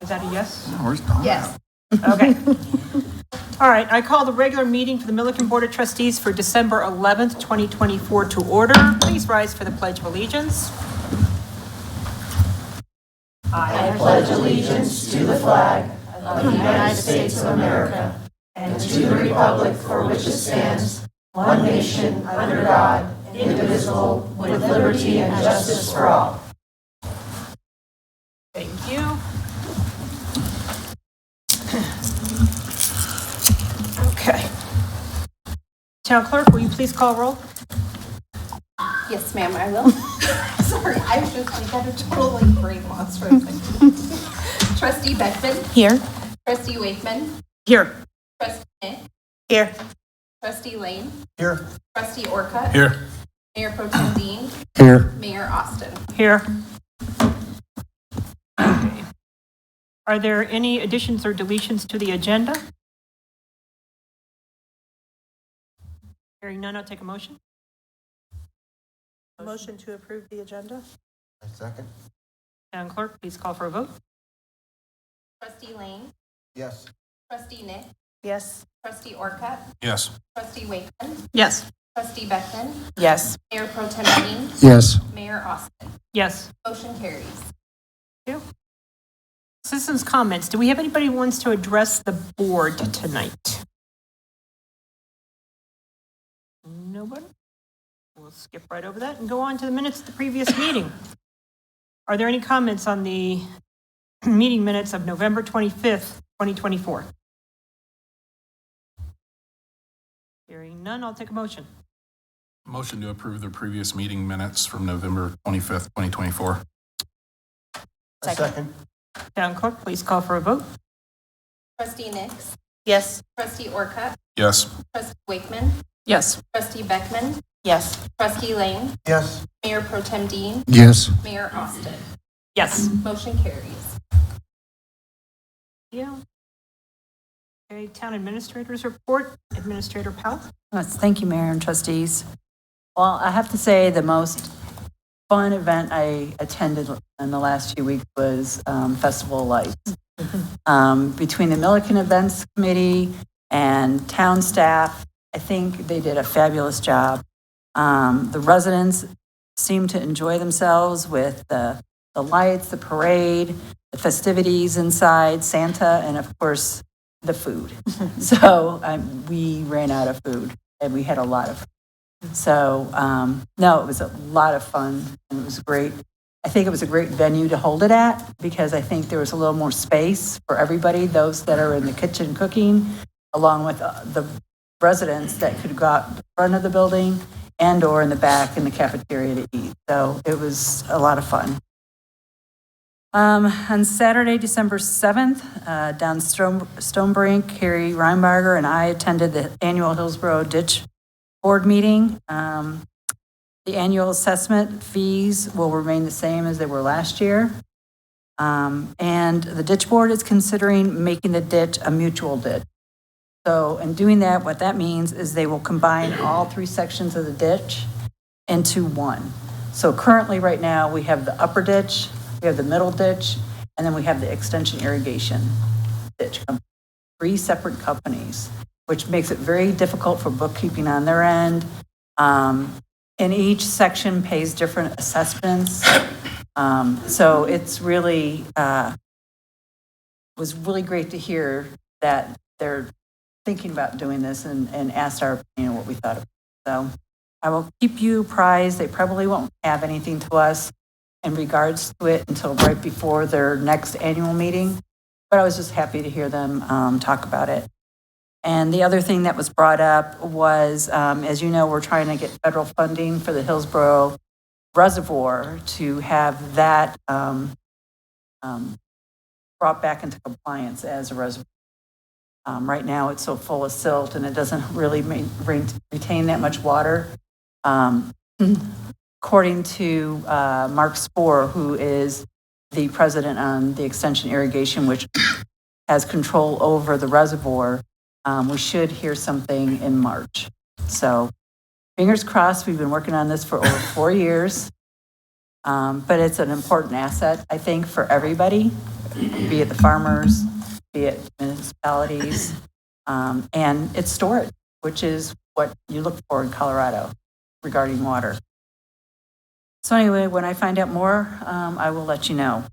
Is that a yes? Where's Don? Yes. Okay. All right, I call the regular meeting for the Milliken Board of Trustees for December 11th, 2024 to order. Please rise for the Pledge of Allegiance. I pledge allegiance to the flag of the United States of America and to the republic for which it stands, one nation, under God, indivisible, with liberty and justice for all. Thank you. Okay. Town Clerk, will you please call roll? Yes, ma'am, I will. Sorry, I was just like, got a totally brain loss for a second. Trustee Beckman. Here. Trustee Wakeman. Here. Trustee Nick. Here. Trustee Lane. Here. Trustee Orcutt. Here. Mayor Pro Tem Dean. Here. Mayor Austin. Here. Okay. Are there any additions or deletions to the agenda? Hearing none, I'll take a motion. Motion to approve the agenda? A second. Town Clerk, please call for a vote. Trustee Lane. Yes. Trustee Nick. Yes. Trustee Orcutt. Yes. Trustee Wakeman. Yes. Trustee Beckman. Yes. Mayor Pro Tem Dean. Yes. Mayor Austin. Yes. Motion carries. Thank you. Citizens' comments. Do we have anybody who wants to address the board tonight? Nobody? We'll skip right over that and go on to the minutes of the previous meeting. Are there any comments on the meeting minutes of November 25th, 2024? Hearing none, I'll take a motion. Motion to approve the previous meeting minutes from November 25th, 2024. A second. Town Clerk, please call for a vote. Trustee Nix. Yes. Trustee Orcutt. Yes. Trustee Wakeman. Yes. Trustee Beckman. Yes. Trustee Lane. Yes. Mayor Pro Tem Dean. Yes. Mayor Austin. Yes. Motion carries. Yeah. Okay, Town Administrator's Report. Administrator Powell. Yes, thank you, Mayor and trustees. Well, I have to say the most fun event I attended in the last few weeks was Festival of Lights. Between the Milliken Events Committee and town staff, I think they did a fabulous job. The residents seemed to enjoy themselves with the lights, the parade, the festivities inside, Santa, and of course, the food. So we ran out of food and we had a lot of food. So no, it was a lot of fun and it was great. I think it was a great venue to hold it at because I think there was a little more space for everybody, those that are in the kitchen cooking, along with the residents that could go out the front of the building and or in the back in the cafeteria to eat. So it was a lot of fun. On Saturday, December 7th, down Stonebrink, Carrie Reinbarger and I attended the annual Hillsborough Ditch Board meeting. The annual assessment fees will remain the same as they were last year. And the Ditch Board is considering making the ditch a mutual ditch. So in doing that, what that means is they will combine all three sections of the ditch into one. So currently right now we have the upper ditch, we have the middle ditch, and then we have the extension irrigation ditch. Three separate companies, which makes it very difficult for bookkeeping on their end. And each section pays different assessments. So it's really, was really great to hear that they're thinking about doing this and asked our opinion what we thought of it. So I will keep you apprised. They probably won't have anything to us in regards to it until right before their next annual meeting. But I was just happy to hear them talk about it. And the other thing that was brought up was, as you know, we're trying to get federal funding for the Hillsborough Reservoir to have that brought back into compliance as a reservoir. Right now, it's so full of silt and it doesn't really retain that much water. According to Mark Spohr, who is the president on the extension irrigation, which has control over the reservoir, we should hear something in March. So fingers crossed. We've been working on this for over 4 years, but it's an important asset, I think, for everybody. be it the farmers, be it municipalities, and it's storage, which is what you look for in Colorado regarding water. So anyway, when I find out more, I will let you know.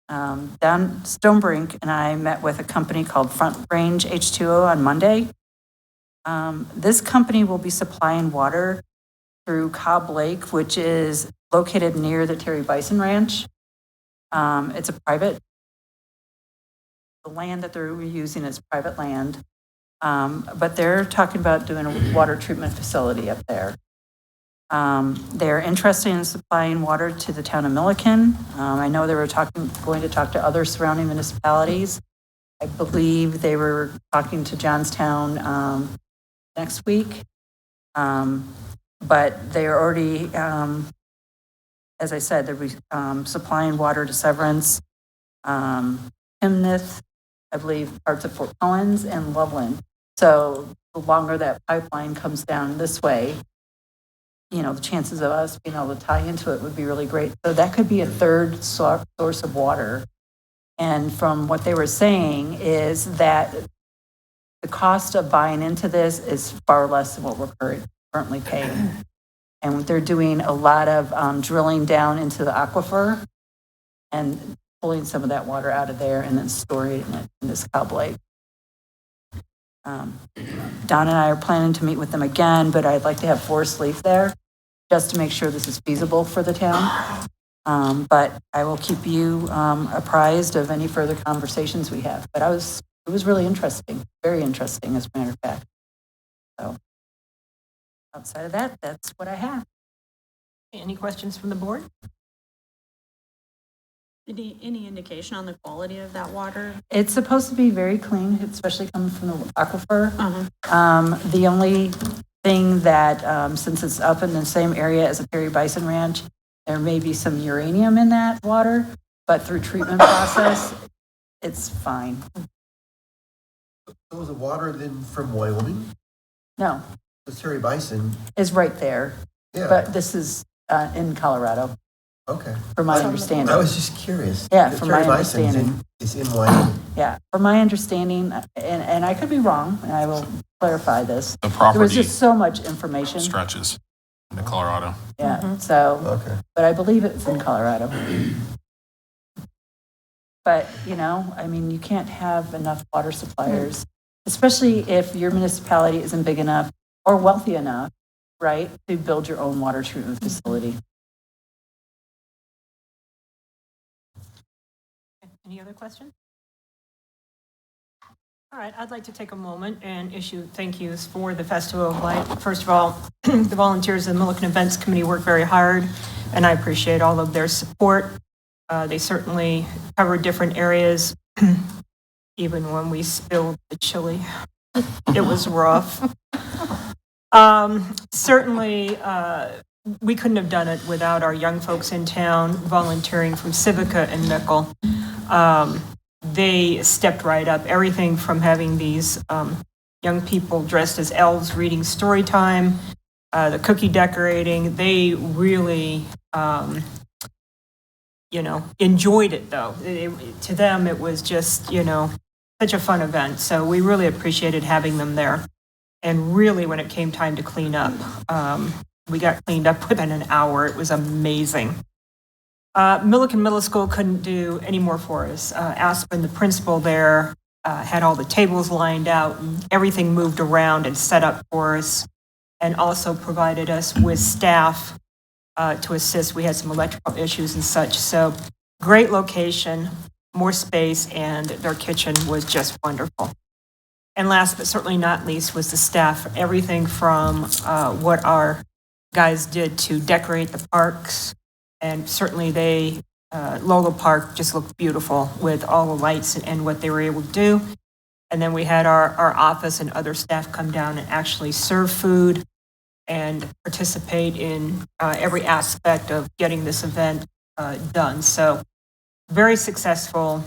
Don Stonebrink and I met with a company called Front Range H2O on Monday. This company will be supplying water through Cobb Lake, which is located near the Terry Bison Ranch. It's a private, the land that they're using is private land, but they're talking about doing a water treatment facility up there. They're interested in supplying water to the town of Milliken. I know they were going to talk to other surrounding municipalities. I believe they were talking to Johnstown next week. But they're already, as I said, they're supplying water to Severance, Himneth, I believe parts of Fort Collins and Loveland. So the longer that pipeline comes down this way, the chances of us being able to tie into it would be really great. So that could be a third source of water. And from what they were saying is that the cost of buying into this is far less than what we're currently paying. And they're doing a lot of drilling down into the aquifer and pulling some of that water out of there and then storing it in this Cobb Lake. Don and I are planning to meet with them again, but I'd like to have Forest Leaf there just to make sure this is feasible for the town. But I will keep you apprised of any further conversations we have. But it was really interesting, very interesting, as a matter of fact. So outside of that, that's what I have. Any questions from the board? Any indication on the quality of that water? It's supposed to be very clean, especially coming from the aquifer. Uh-huh. The only thing that, since it's up in the same area as a Perry Bison Ranch, there may be some uranium in that water, but through treatment process, it's fine. So was the water then from Wyoming? No, The Terry Bison? it's right there, Yeah. but this is in Colorado, Okay. from my I understanding. was just curious. Yeah, The from Terry my Bison's understanding. is in Wyoming. Yeah, from my understanding, and I could be wrong, and I will clarify this. The There was property just so much information. stretches into Colorado. Yeah, so, Okay. but I believe it's in Colorado. But, I mean, you can't have enough water suppliers, especially if your municipality isn't big enough or wealthy enough, right, to build your own water treatment facility. Any other questions? All right, I'd like to take a moment and issue thank yous for the Festival of Light. First of all, the volunteers of the Milliken Events Committee work very hard, and I appreciate all of their support. They certainly covered different areas, even when we spilled the chili. It was rough. Certainly, we couldn't have done it without our young folks in town volunteering from Civica and Mickle. They stepped right up, everything from having these young people dressed as elves reading story time, the cookie decorating. They really, enjoyed it though. To them, it was just, such a fun event. So we really appreciated having them there. And really, when it came time to clean up, we got cleaned up within an hour. It was amazing. Milliken Middle School couldn't do any more for us. Aspen, the principal there, had all the tables lined out, and everything moved around and set up for us, and also provided us with staff to assist. We had some electrical issues and such. So great location, more space, and their kitchen was just wonderful. And last but certainly not least was the staff. Everything from what our guys did to decorate the parks. And certainly Lola Park just looked beautiful with all the lights and what they were able to do. And then we had our office and other staff come down and actually serve food and participate in every aspect of getting this event done. So very successful,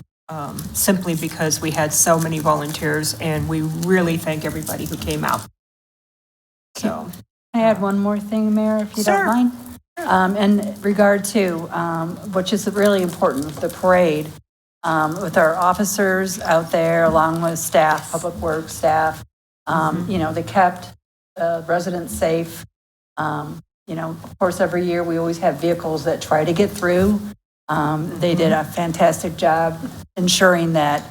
simply because we had so many volunteers, and we really thank everybody who came out. So, Can I add one more thing, Mayor, if you Sure. don't mind? In regard to, which is really important, the parade. with our officers out there, along with staff, public works staff. They kept residents safe. Of course, every year we always have vehicles that try to get through. They did a fantastic job ensuring that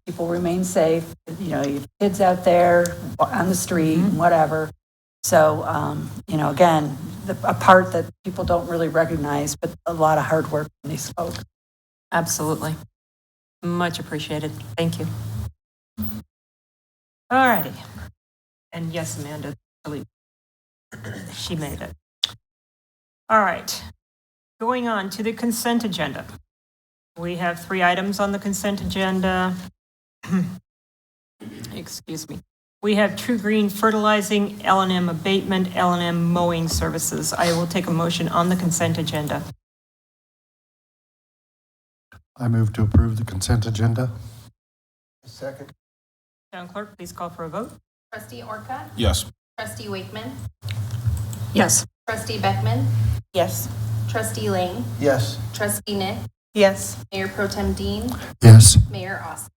people remain safe. You have kids out there on the street, whatever. So, again, a part that people don't really recognize, but a lot of hard work when they spoke. Absolutely. Much appreciated. Thank you. All righty. And yes, Amanda, really, she made it. All right. Going on to the consent agenda. We have 3 items on the consent agenda. Excuse me. We have True Green Fertilizing, L&M Abatement, L&M Mowing Services. I will take a motion on the consent agenda. I move to approve the consent agenda. Second. Town Clerk, please call for a vote. Trustee Orcutt? Yes. Trustee Wakeman? Yes. Trustee Beckman? Yes. Trustee Lang? Yes. Trustee Nick? Yes. Mayor Pro Tem Dean? Yes. Mayor Austin?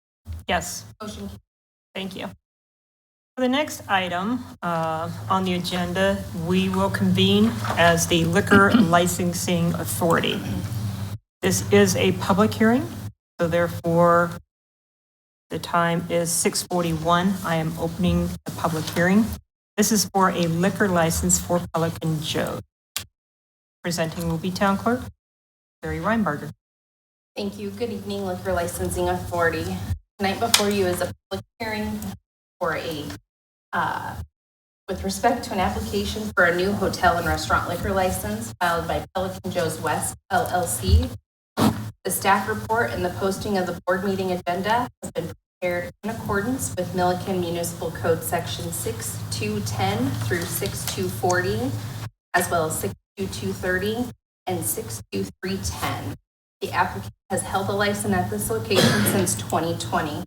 Yes. Motion carries. Thank you. For the next item on the agenda, we will convene as the Liquor Licensing Authority. This is a public hearing, so therefore the time is 6:41. I am opening the public hearing. This is for a liquor license for Pelican Joe's. Presenting will be Town Clerk Barry Reinbarger. Thank you. Good evening, Liquor Licensing Authority. Tonight before you is a public hearing for with respect to an application for a new hotel and restaurant liquor license filed by Pelican Joe's West LLC. The staff report and the posting of the board meeting agenda has been prepared in accordance with Milliken Municipal Code Section 6210 through 6240, as well as 62230 and 62310. The applicant has held a license at this location since 2020.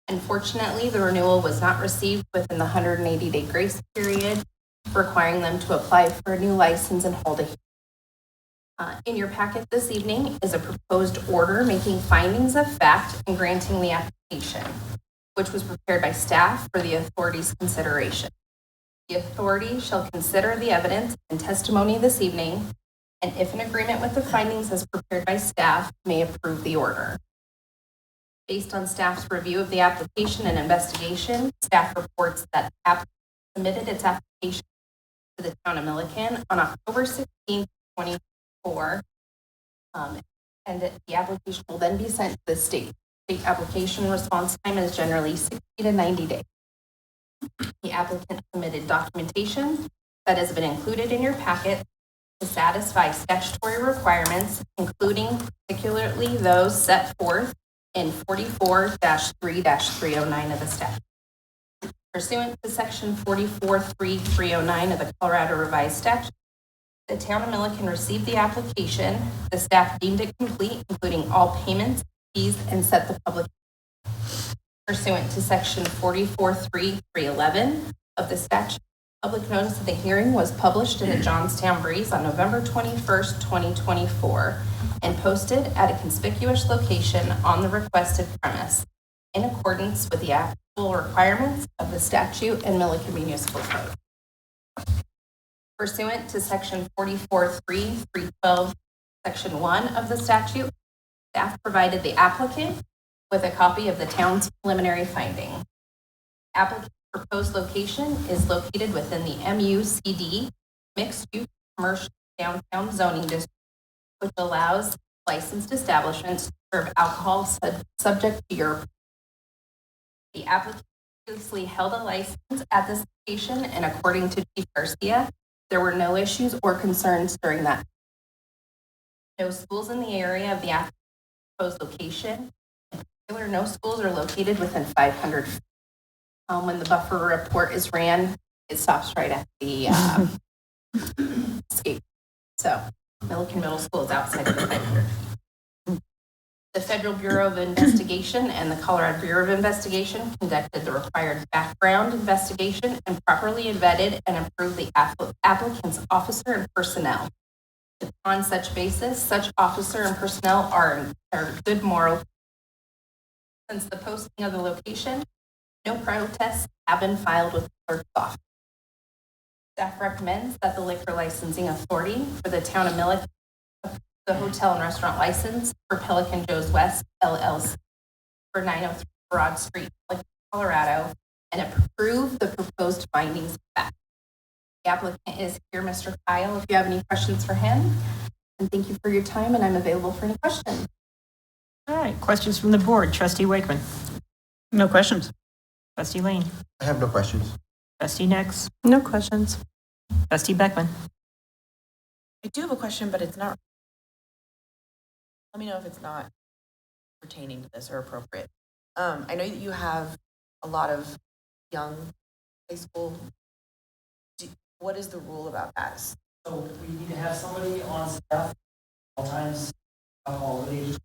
Unfortunately, the renewal was not received within the 180-day grace period, requiring them to apply for a new license and hold a hearing. In your packet this evening is a proposed order making findings of fact and granting the application, which was prepared by staff for the authority's consideration. The authority shall consider the evidence and testimony this evening, and if in agreement with the findings as prepared by staff, may approve the order. Based on staff's review of the application and investigation, staff reports that the applicant submitted its application to the town of Milliken on October 16, 2024, and the application will then be sent to the state. The application response time is generally 60 to 90 days. The applicant submitted documentation that has been included in your packet to satisfy statutory requirements, including particularly those set forth in 44-3-309 of the statute. Pursuant to section 44-3-309 of the Colorado Revised Statute, the town of Milliken received the application. The staff deemed it complete, including all payments, fees, and set the public. Pursuant to section 44-3-311 of the statute, public notice of the hearing was published in the Johnstown Breeze on November 21st, 2024, and posted at a conspicuous location on the requested premise in accordance with the applicable requirements of the statute and Milliken Municipal Code. Pursuant to section 44-3-312, section 1 of the statute, staff provided the applicant with a copy of the town's preliminary finding. Applicant's proposed location is located within the MUCD, mixed-use commercial downtown zoning district, which allows licensed establishments to serve alcohol subject to your. The applicant previously held a license at this location, and according to Chief Garcia, there were no issues or concerns during that. No schools in the area of the proposed location. In particular, no schools are located within 500 feet. When the buffer report is ran, it stops right at the escape. So Milliken Middle School is outside of the 500 feet. The Federal Bureau of Investigation and the Colorado Bureau of Investigation conducted the required background investigation and properly vetted and approved the applicant's officer and personnel. On such basis, such officer and personnel are good moral Since the posting of the location, no protests have been filed with the clerk's office. Staff recommends that the liquor licensing authority for the town of Milliken approve the hotel and restaurant license for Pelican Joe's West LLC for 903 Broad Street, Milliken, Colorado, and approve the proposed findings of fact. The applicant is here, Mr. Kyle, if you have any questions for him. And thank you for your time, and I'm available for any questions. All right, questions from the board. Trustee Wakeman. No questions. Trustee Lane. I have no questions. Trustee Nix. No questions. Trustee Beckman. I do have a question, but it's not. Let me know if it's not pertaining to this or appropriate. I know that you have a lot of young high school. What is the rule about that? So we need to have somebody on staff at all times, alcohol related.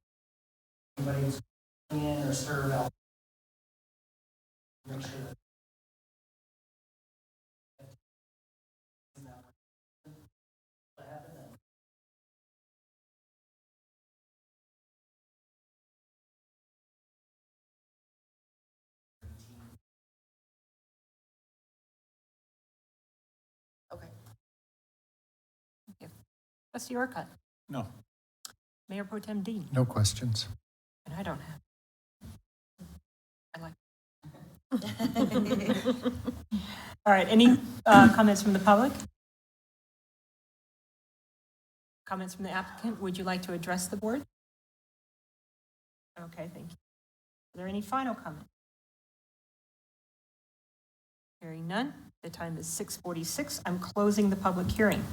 Anybody who's coming in or serve out. Make sure that. What happened then? Okay. Trustee Orcutt. No. Mayor Pro Tem Dean. No questions. And I don't have. I like. All right, any comments from the public? Comments from the applicant? Would you like to address the board? Okay, thank you. Are there any final comments? Hearing none. The time is 6:46. I'm closing the public hearing.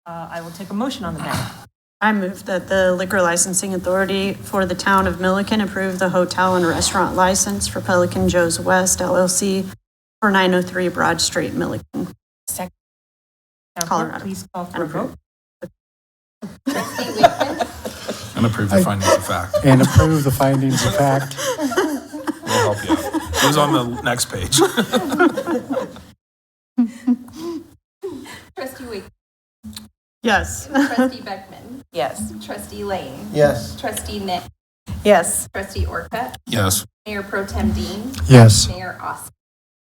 I will take a motion on the matter. I move that the liquor licensing authority for the town of Milliken approve the hotel and restaurant license for Pelican Joe's West LLC for 903 Broad Street, Milliken. Now, Colorado. please call for a vote. Trustee Wakeman, And approve the findings of fact. And approve the findings of fact. We'll help you out. It was on the next page. Trustee Wakeman, Yes. Trustee Beckman, Yes. Trustee Lane, Yes. Trustee Nick, Yes. Trustee Orcutt, Yes. Mayor Pro Tem Dean, Yes. Mayor Austin.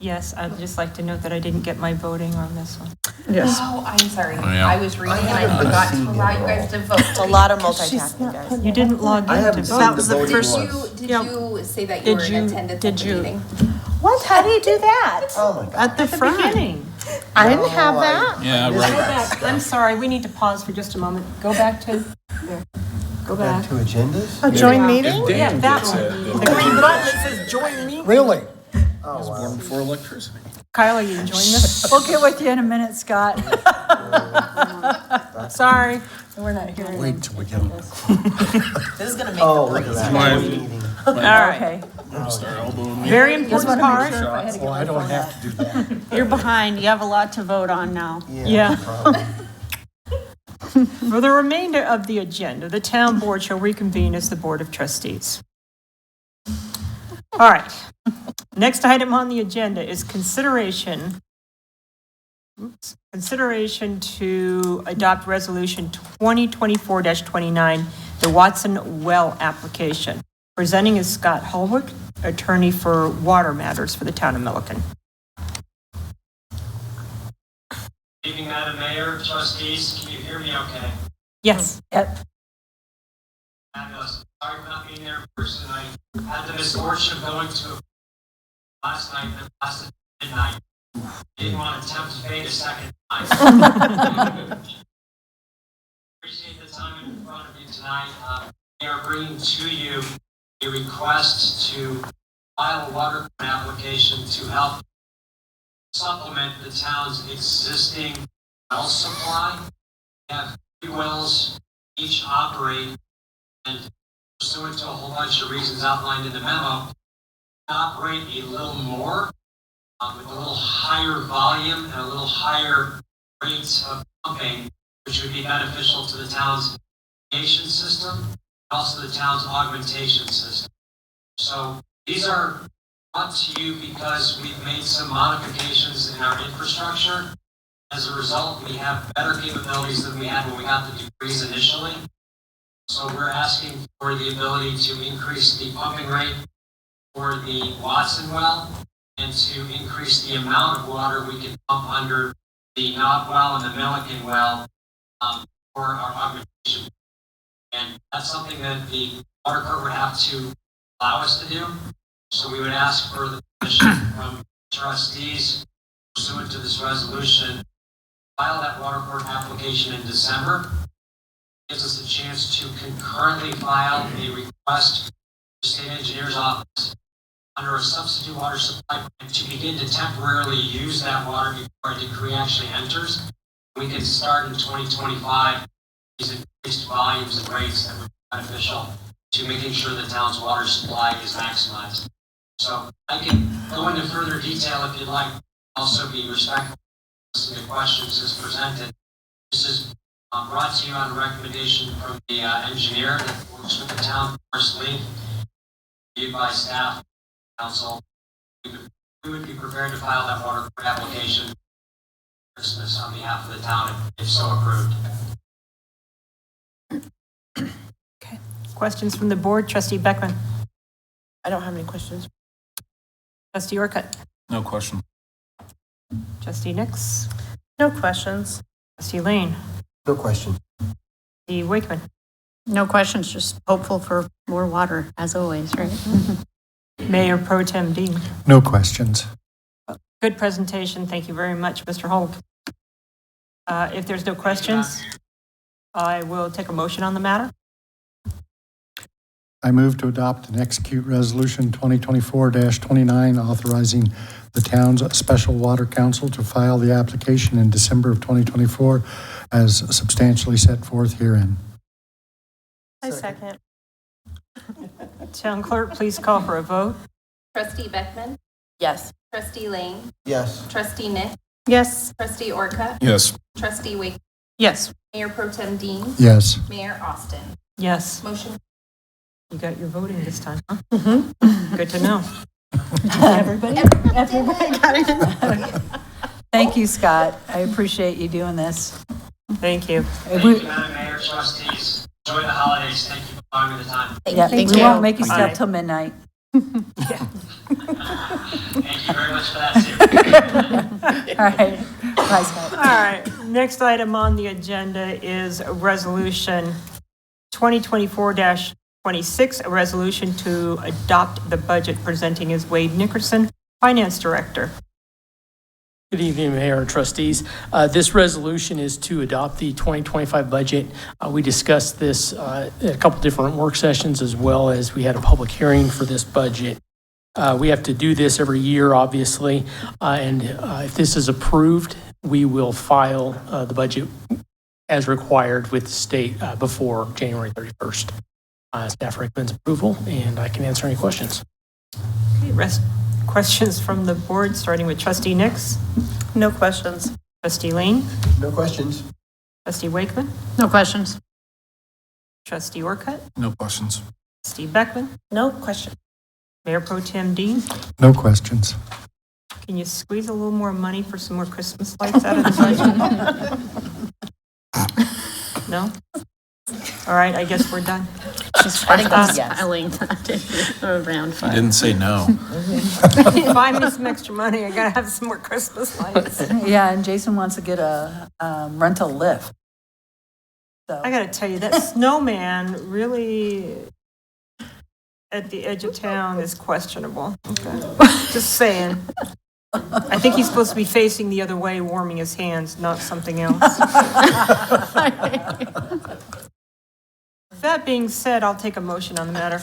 Yes, I'd just like to note that I didn't get my voting on this one. Yes. Oh, I'm sorry. Oh, yeah. I was reading and I haven't been forgot to seeing it allow at you guys all. to vote. It's a lot of multitasking, guys. You didn't log I in to haven't seen vote. That the was the voting first- ones. Did Yeah. you say that you were in attendance at did the you- meeting? What? How do you do that? Oh, my God. At the At the front. beginning. I didn't have No, that. Yeah, Go right. back. I'm sorry, we need to pause for just a moment. Go back to, there. Go Back back. to agendas? A joint meeting? Yeah, that one. The green button that says join me. Really? Oh, wow. Before electricity. Kyle, are you enjoying this? We'll get with you in a minute, Scott. Sorry, we're not hearing. Wait till we get them. This is gonna make Oh, the look at breeze. that. My- Meeting. All right, Okay. Start elbowing me. very Just important want to make part. sure if I had to get Well, my I don't phone have out. to do that. You're behind. You have a lot to vote on now. Yeah. No problem. For the remainder of the agenda, the town board shall reconvene as the Board of Trustees. All right. Next item on the agenda is consideration to adopt Resolution 2024-29, the Watson Well application. Presenting is Scott Holwick, attorney for water matters for the town of Milliken. Good evening, Madam Mayor, trustees, can you hear me okay? Yes. Yep. Fabulous. Sorry for not being there in person. I had the misfortune of going to last night that lasted midnight. Didn't want to attempt to fade a second time. Appreciate the time in front of you tonight. We are bringing to you a request to file a water permit application to help supplement the town's existing well supply. We have 3 wells, each operate, and pursuant to a whole bunch of reasons outlined in the memo, operate a little more, with a little higher volume and a little higher rates of pumping, which would be beneficial to the town's irrigation system, and also the town's augmentation system. So these are brought to you because we've made some modifications in our infrastructure. As a result, we have better capabilities than we had when we got the degrees initially. So we're asking for the ability to increase the pumping rate for the Watson well and to increase the amount of water we can pump under the Knob well and the Milliken well for our augmentation. And that's something that the water court would have to allow us to do. So we would ask for the permission from trustees pursuant to this resolution, file that water court application in December. Gives us a chance to concurrentently file a request to the state engineer's office under a substitute water supply plan to begin to temporarily use that water before a decree actually enters. We can start in 2025 these increased volumes and rates that would be beneficial to making sure the town's water supply is maximized. So I can go into further detail if you'd like. Also be respectful to the questions as presented. This is brought to you on recommendation from the engineer that works with the town personally, reviewed by staff, council. We would be prepared to file that water court application Christmas on behalf of the town if so approved. Questions from the board? Trustee Beckman. I don't have any questions. Trustee Orcutt. No question. Trustee Nix. No questions. Trustee Lane. No question. Trustee Wakeman. No questions, just hopeful for more water, as always, right? Mayor Pro Tem Dean. No questions. Good presentation. Thank you very much, Mr. Hulk. If there's no questions, I will take a motion on the matter. I move to adopt and execute Resolution 2024-29, authorizing the town's Special Water Council to file the application in December of 2024 as substantially set forth herein. I second. Town clerk, please call for a vote. Trustee Beckman, Yes. Trustee Lane, Yes. Trustee Nick, Yes. Trustee Orcutt, Yes. Trustee Wake, Yes. Mayor Pro Tem Dean, Yes. Mayor Austin. Yes, Motion. you got your voting this time, huh? Mm-hmm. Good to know. Everybody got it. Thank you, Scott. I appreciate you doing this. Thank you. Thank you, Madam Mayor, trustees. Enjoy the holidays. Thank you for allowing me the time. Yeah, Thank we you. won't make you stay Bye. up till midnight. Thank you very much for that, too. All right. Bye, Scott. All right, next item on the agenda is Resolution 2024-26, a resolution to adopt the budget, presenting as Wade Nickerson, Finance Director. Good evening, Mayor and trustees. This resolution is to adopt the 2025 budget. We discussed this at a couple different work sessions, as well as we had a public hearing for this budget. We have to do this every year, obviously, and if this is approved, we will file the budget as required with the state before January 31st. Staff recommends approval, and I can answer any questions. Okay, questions from the board, starting with Trustee Nix, No questions. Trustee Lane, No questions. Trustee Wakeman, No questions. Trustee Orcutt, No questions. Trustee Beckman, No question. Mayor Pro Tem Dean. No questions. Can you squeeze a little more money for some more Christmas lights out of the budget? No? All right, I guess we're done. She's Yes. smiling around You five. didn't say no. Buy me some extra money, I gotta have some more Christmas lights. Yeah, and Jason wants to get a rental lift. So, I gotta tell you, that snowman really at the edge of town is questionable. Okay. Just saying. I think he's supposed to be facing the other way, warming his hands, not something else. That being said, I'll take a motion on the matter.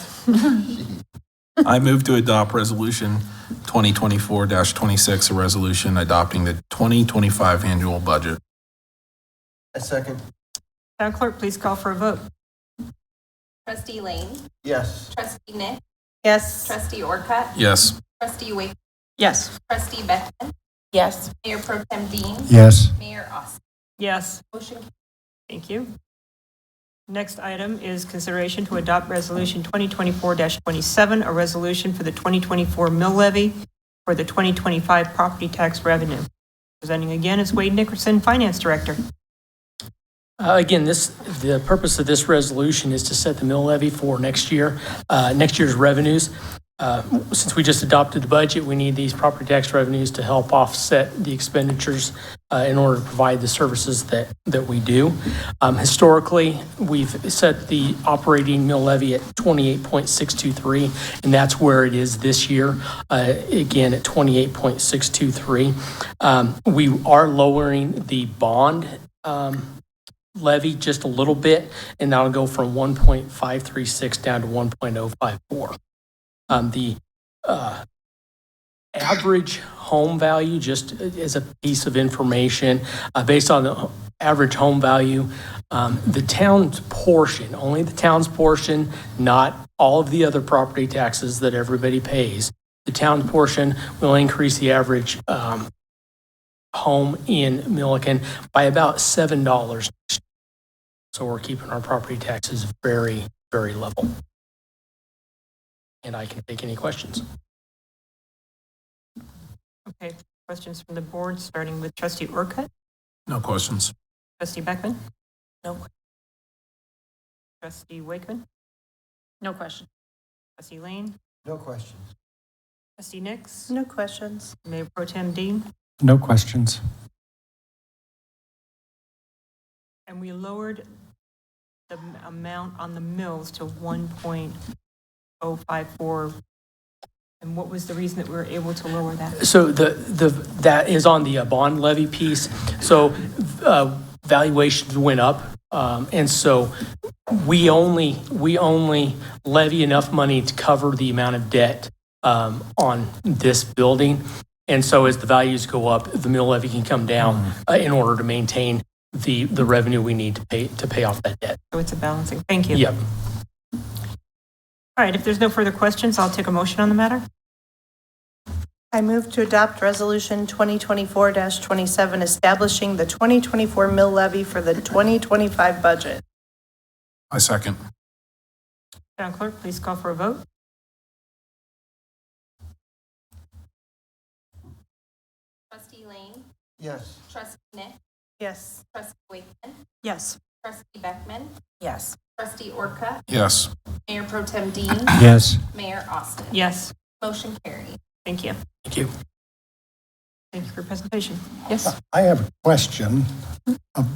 I move to adopt Resolution 2024-26, a resolution adopting the 2025 annual budget. A second. Town clerk, please call for a vote. Trustee Lane, Yes. Trustee Nick, Yes. Trustee Orcutt, Yes. Trustee Wake, Yes. Trustee Beckman, Yes. Mayor Pro Tem Dean, Yes. Mayor Austin. Yes, Motion. thank you. Next item is consideration to adopt Resolution 2024-27, a resolution for the 2024 mill levy for the 2025 property tax revenue. Presenting again is Wade Nickerson, Finance Director. Again, the purpose of this resolution is to set the mill levy for next year's revenues. Since we just adopted the budget, we need these property tax revenues to help offset the expenditures in order to provide the services that we do. Historically, we've set the operating mill levy at 28.623, and that's where it is this year, again at 28.623. We are lowering the bond levy just a little bit, and that'll go from 1.536 down to 1.054. The average home value, just as a piece of information, based on the average home value, the town's portion, only the town's portion, not all of the other property taxes that everybody pays, the town's portion will increase the average home in Milliken by about $7. So we're keeping our property taxes very, very level. And I can take any questions. Okay, questions from the board, starting with trustee Orcutt, No questions. trustee Beckman, No. trustee Wakeman, No question. trustee Lane, No questions. trustee Nix, No questions. Mayor Pro Tem Dean, No questions. and we lowered the amount on the mills to 1.054. And what was the reason that we were able to lower that? So that is on the bond levy piece. So valuations went up. And so we only levy enough money to cover the amount of debt on this building. And so as the values go up, the mill levy can come down in order to maintain the revenue we need to pay off that debt. So it's a balancing. Thank you. Yep. All right, if there's no further questions, I'll take a motion on the matter. I move to adopt Resolution 2024-27, establishing the 2024 mill levy for the 2025 budget. I second. Madam Clerk, please call for a vote. Trustee Lane, Yes. trustee Nick, Yes. trustee Wakeman, Yes. trustee Beckman, Yes. trustee Orcutt, Yes. Mayor Pro Tem Dean, Yes. Mayor Austin. Yes, Motion carried. thank you. Thank you. Thank you for your presentation. Yes, I have a question,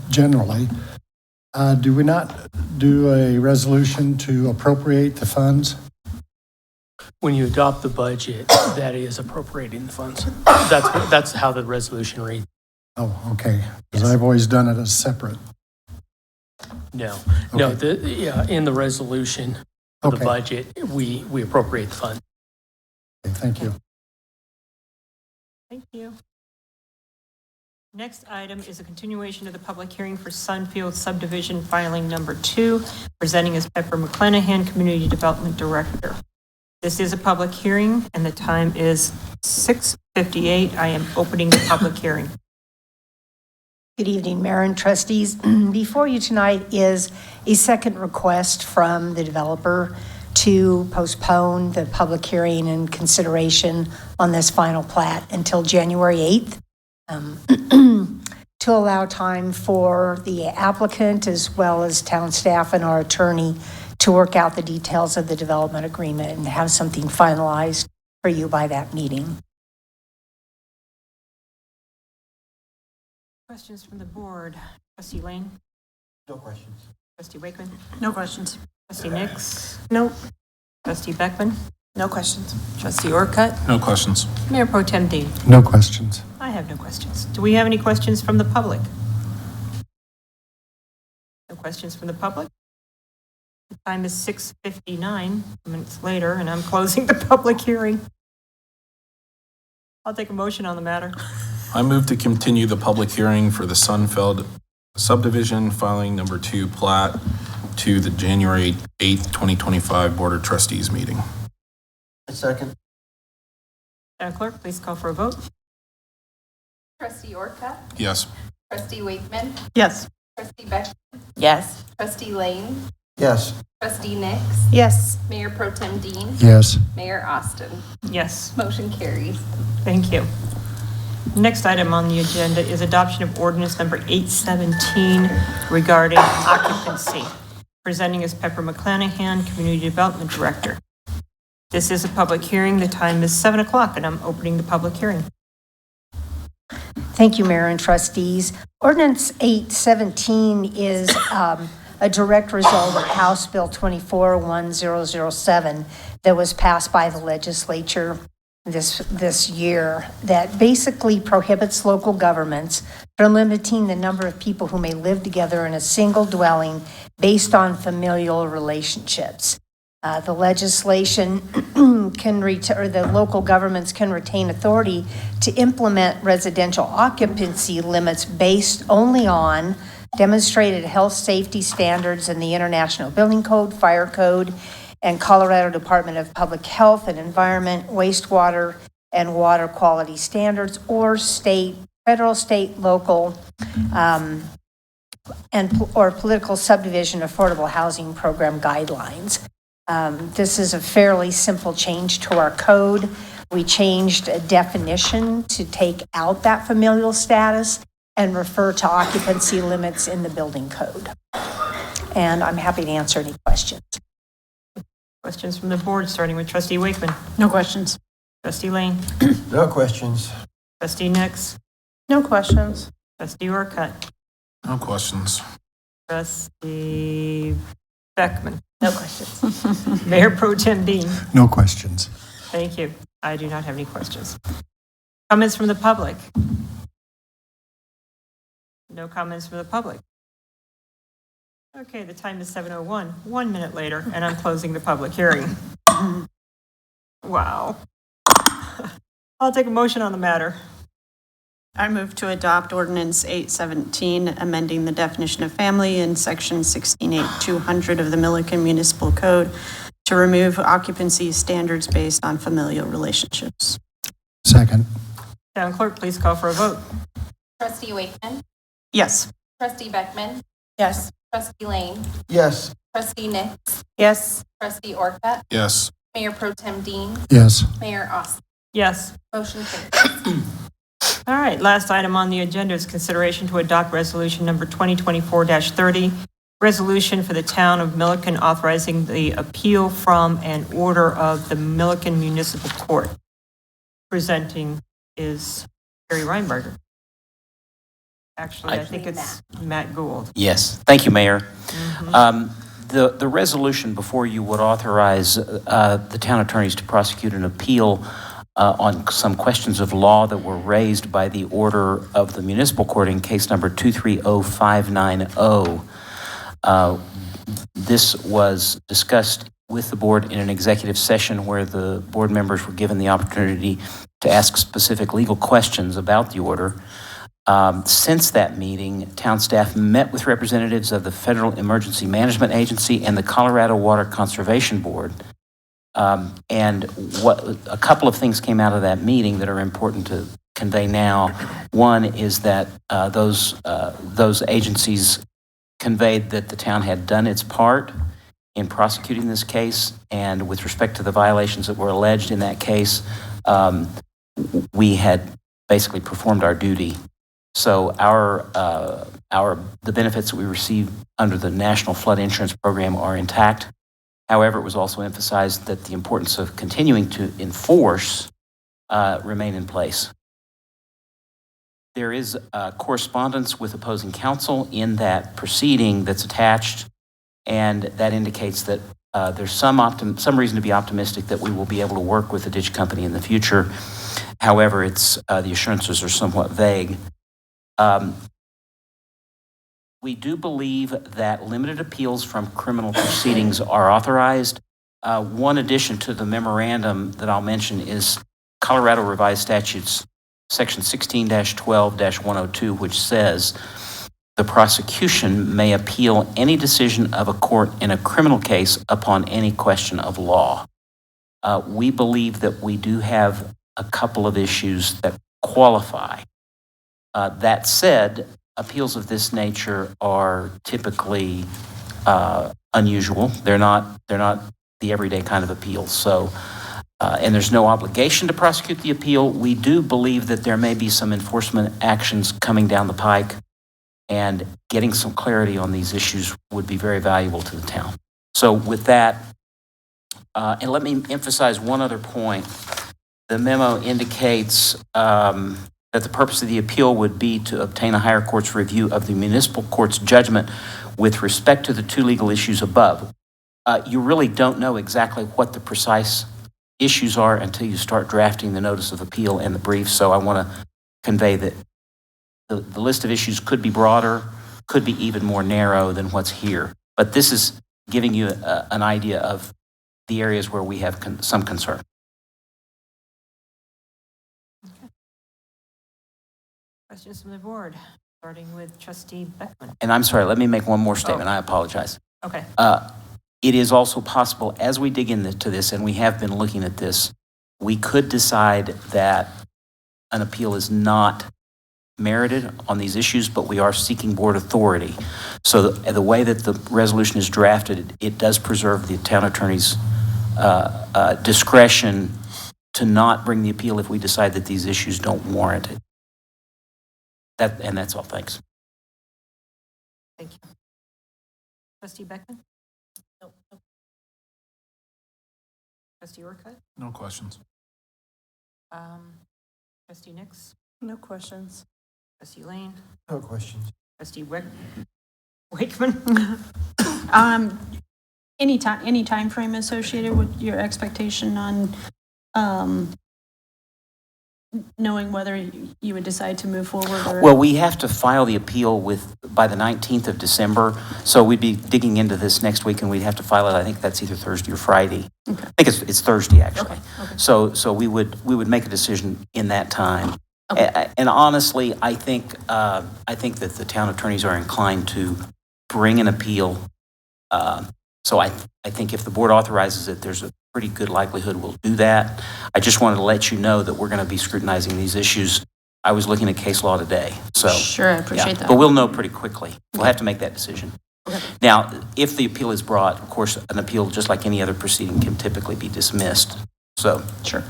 generally. Do we not do a resolution to appropriate the funds? When you adopt the budget, that is appropriating the funds. That's how the resolution reads. Oh, okay, because I've always done it as separate. No, Okay. in the resolution of the Okay. budget, we appropriate the fund. Okay, thank you. thank you. Next item is a continuation of the public hearing for Sunfield subdivision filing number 2, presenting as Pepper McClanahan, Community Development Director. This is a public hearing, and the time is 6:58. I am opening the public hearing. Good evening, Mayor and trustees. Before you tonight is a second request from the developer to postpone the public hearing and consideration on this final plat until January 8th, to allow time for the applicant as well as town staff and our attorney to work out the details of the development agreement and have something finalized for you by that meeting. Questions from the board? Trustee Lane? No questions. Trustee Wakeman? No questions. Trustee Nix? Nope. Trustee Beckman? No questions. Trustee Orcutt? No questions. Mayor Pro Tem Dean? No questions. I have no questions. Do we have any questions from the public? No questions from the public? The time is 6:59 minutes later, and I'm closing the public hearing. I'll take a motion on the matter. I move to continue the public hearing for the Sunfield subdivision filing number 2 plat to the January 8th, 2025 Board of Trustees meeting. A second. Madam Clerk, please call for a vote. Trustee Orcutt, Yes. trustee Wakeman, Yes. trustee Beckman, Yes. trustee Lane, Yes. trustee Nix, Yes. Mayor Pro Tem Dean, Yes. Mayor Austin. Yes, Motion carries. thank you. Next item on the agenda is adoption of ordinance number 817 regarding occupancy. Presenting is Pepper McClanahan, Community Development Director. This is a public hearing. The time is 7 o'clock, and I'm opening the public hearing. Thank you, Mayor and Trustees. Ordinance 817 is a direct result of House Bill 24-1007 that was passed by the legislature this year that basically prohibits local governments from limiting the number of people who may live together in a single dwelling based on familial relationships. The legislation the local governments can retain authority to implement residential occupancy limits based only on demonstrated health safety standards in the International Building Code, Fire Code, and Colorado Department of Public Health and Environment, wastewater and water quality standards, or federal, state, local, or political subdivision affordable housing program guidelines. This is a fairly simple change to our code. We changed a definition to take out that familial status and refer to occupancy limits in the building code. And I'm happy to answer any questions. Questions from the board, starting with Trustee Wakeman. No questions. Trustee Lane. No questions. Trustee Nix. No questions. Trustee Orcutt. No questions. Trustee Beckman. No questions. Mayor Pro Tem Dean. No questions. Thank you. I do not have any questions. Comments from the public? No comments from the public. Okay, the time is 7:01, 1 minute later, and I'm closing the public hearing. Wow. I'll take a motion on the matter. I move to adopt ordinance 817, amending the definition of family in section 168200 of the Milliken Municipal Code to remove occupancy standards based on familial relationships. Second. Town clerk, please call for a vote. Trustee Wakeman, Yes. Trustee Beckman, Yes. Trustee Lane, Yes. Trustee Nix, Yes. Trustee Orcutt, Yes. Mayor Pro Tem Dean, Yes. Mayor Austin. Yes. Motion carries. All right, last item on the agenda is consideration to adopt resolution number 2024-30, resolution for the town of Milliken authorizing the appeal from an order of the Milliken Municipal Court. Presenting is Gary Reinberger. Actually, I think it's Matt Gould. Yes, thank you, Mayor. The resolution before you would authorize the town attorneys to prosecute an appeal on some questions of law that were raised by the order of the municipal court in case number 230590. This was discussed with the board in an executive session where the board members were given the opportunity to ask specific legal questions about the order. Since that meeting, town staff met with representatives of the Federal Emergency Management Agency and the Colorado Water Conservation Board. And a couple of things came out of that meeting that are important to convey now. One is that those agencies conveyed that the town had done its part in prosecuting this case, and with respect to the violations that were alleged in that case, we had basically performed our duty. So the benefits that we receive under the National Flood Insurance Program are intact. However, it was also emphasized that the importance of continuing to enforce remain in place. There is correspondence with opposing counsel in that proceeding that's attached, and that indicates that there's some reason to be optimistic that we will be able to work with the ditch company in the future. However, the assurances are somewhat vague. We do believe that limited appeals from criminal proceedings are authorized. One addition to the memorandum that I'll mention is Colorado Revised Statutes, Section 16-12-102, which says the prosecution may appeal any decision of a court in a criminal case upon any question of law. We believe that we do have a couple of issues that qualify. That said, appeals of this nature are typically unusual. They're not the everyday kind of appeals. So and there's no obligation to prosecute the appeal. We do believe that there may be some enforcement actions coming down the pike, and getting some clarity on these issues would be very valuable to the town. So with that, and let me emphasize one other point. The memo indicates that the purpose of the appeal would be to obtain a higher court's review of the municipal court's judgment with respect to the two legal issues above. You really don't know exactly what the precise issues are until you start drafting the notice of appeal and the brief. So I want to convey that the list of issues could be broader, could be even more narrow than what's here. But this is giving you an idea of the areas where we have some concern. Questions from the board, starting with Trustee Beckman. And I'm sorry, let me make one more statement. I apologize. Okay. It is also possible, as we dig into this, and we have been looking at this, we could decide that an appeal is not merited on these issues, but we are seeking board authority. So the way that the resolution is drafted, it does preserve the town attorney's discretion to not bring the appeal if we decide that these issues don't warrant it. And that's all. Thanks. Thank you. Trustee Beckman? No. Trustee Orcutt? No questions. Trustee Nix? No questions. Trustee Lane? No questions. Trustee Wakeman? Any time frame associated with your expectation on knowing whether you would decide to move forward? Or? Well, we have to file the appeal by the 19th of December, so we'd be digging into this next week, and we'd have to file it. I think that's either Thursday or Friday. Okay. I think it's Thursday, actually. Okay. So we would make a decision in that time. Okay. And honestly, I think that the town attorneys are inclined to bring an appeal. So I think if the board authorizes it, there's a pretty good likelihood we'll do that. I just wanted to let you know that we're going to be scrutinizing these issues. I was looking at case law today. So Sure, I appreciate that. But we'll know pretty quickly. We'll have to make that decision. Okay. Now, if the appeal is brought, of course, an appeal, just like any other proceeding, can typically be dismissed. So Sure.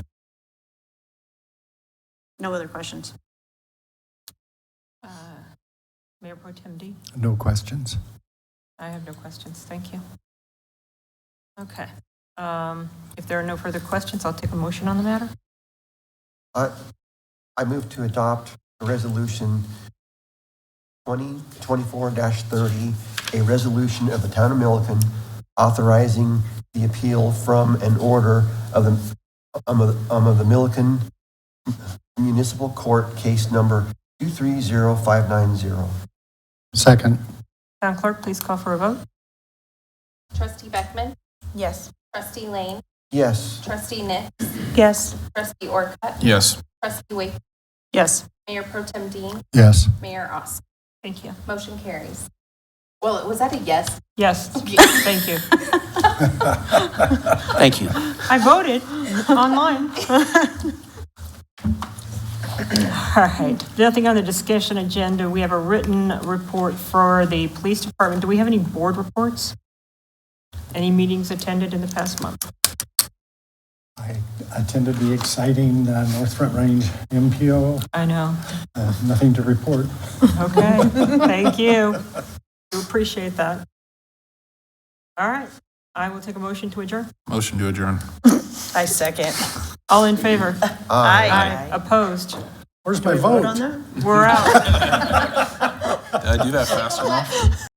No other questions. Mayor Pro Tem D? No questions. I have no questions. Thank you. Okay. If there are no further questions, I'll take a motion on the matter. I move to adopt resolution 2024-30, a resolution of the town of Milliken authorizing the appeal from an order of the Milliken Municipal Court case number 230590. Second. Town clerk, please call for a vote. Trustee Beckman? Yes. Trustee Lane? Yes. Trustee Nix? Yes. Trustee Orcutt? Yes. Trustee Wake? Yes. Mayor Pro Tem Dean? Yes. Mayor Austin? Thank you. Motion carries. Well, was that a yes? Yes. Thank you. thank you. I voted online. All right. Nothing on the discussion agenda. We have a written report for the police department. Do we have any board reports? Any meetings attended in the past month? I attended the exciting North Front Range MPO. I know. Nothing to report. Okay. Thank you. We appreciate that. All right. I will take a motion to adjourn. Motion to adjourn. I second. All in favor? Aye. Opposed? Where's my vote? On that? We're out. Did I do that fast enough?